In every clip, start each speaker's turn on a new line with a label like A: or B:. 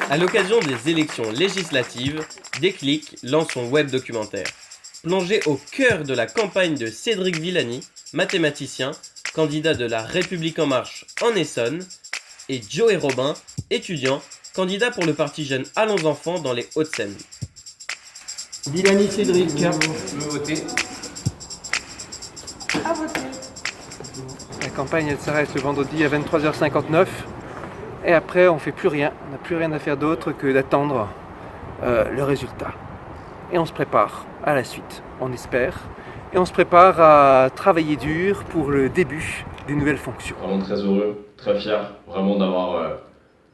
A: À l'occasion des élections législatives, Déclic lance son web documentaire. Plongé au cœur de la campagne de Cédric Villani, mathématicien, candidat de La République En Marche en Essonne, et Joey Robin, étudiant, candidat pour le parti jeune Allons Enfants dans les Hauts-de-Seine.
B: Villani Cédric.
C: Je veux voter.
D: À voter.
E: La campagne elle s'arrête le vendredi à 23h59 et après on fait plus rien. On n'a plus rien à faire d'autre que d'attendre le résultat. Et on se prépare à la suite, on espère. Et on se prépare à travailler dur pour le début des nouvelles fonctions.
F: Vraiment très heureux, très fier, vraiment d'avoir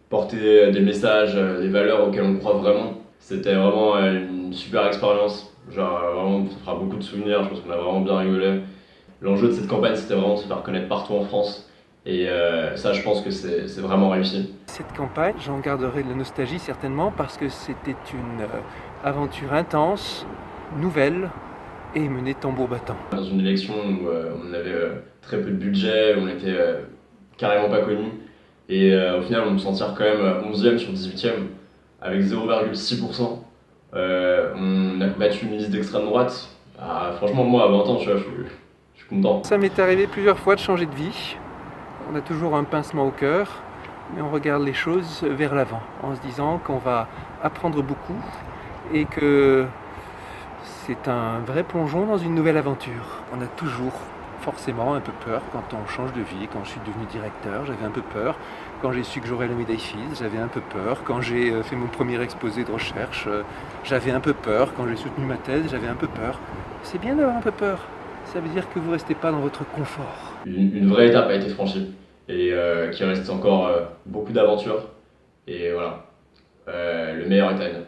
F: porté des messages, des valeurs auxquelles on croit vraiment. C'était vraiment une super expérience. Genre vraiment, ça fera beaucoup de souvenirs, je pense qu'on a vraiment bien rigolé. L'enjeu de cette campagne, c'était vraiment de se faire connaître partout en France. Et ça, je pense que c'est vraiment réussi.
E: Cette campagne, j'en garderai de la nostalgie certainement parce que c'était une aventure intense, nouvelle et menée tambour battant.
F: Dans une élection où on avait très peu de budget, où on était carrément pas connus. Et au final, on me sentir quand même 11e sur 18e avec 0,6%. On a battu une liste d'extrême droite. Ah, franchement, moi, à 20 ans, je suis content.
E: Ça m'est arrivé plusieurs fois de changer de vie. On a toujours un pincement au cœur, mais on regarde les choses vers l'avant, en se disant qu'on va apprendre beaucoup et que c'est un vrai plongeon dans une nouvelle aventure. On a toujours forcément un peu peur quand on change de vie. Quand je suis devenu directeur, j'avais un peu peur. Quand j'ai su que j'aurais la médaille Fields, j'avais un peu peur. Quand j'ai fait mon premier exposé de recherche, j'avais un peu peur. Quand j'ai soutenu ma thèse, j'avais un peu peur. C'est bien d'avoir un peu peur. Ça veut dire que vous ne restez pas dans votre confort.
F: Une vraie étape a été franchie et qu'il reste encore beaucoup d'aventures. Et voilà, le meilleur est à venir.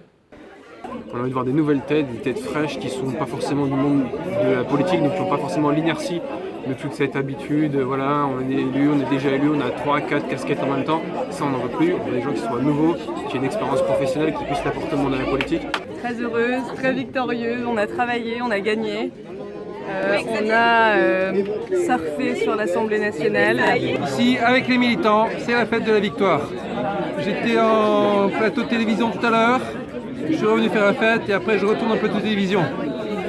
B: On a envie de voir des nouvelles têtes, des têtes fraîches qui ne sont pas forcément du monde de la politique, donc qui n'ont pas forcément l'inertie de toute cette habitude. Voilà, on est élu, on est déjà élu, on a 3-4 casquettes en même temps. Ça, on n'en veut plus. On veut des gens qui soient nouveaux, qui aient une expérience professionnelle, qui puissent l'apporter au monde de la politique.
D: Très heureuse, très victorieuse, on a travaillé, on a gagné. On a surfé sur l'Assemblée nationale.
G: Ici, avec les militants, c'est la fête de la victoire. J'étais en plateau de télévision tout à l'heure, je suis revenu faire la fête et après je retourne en plateau de télévision.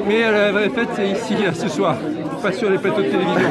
G: Mais la vraie fête, c'est ici, là, ce soir, pas sur les plateaux de télévision.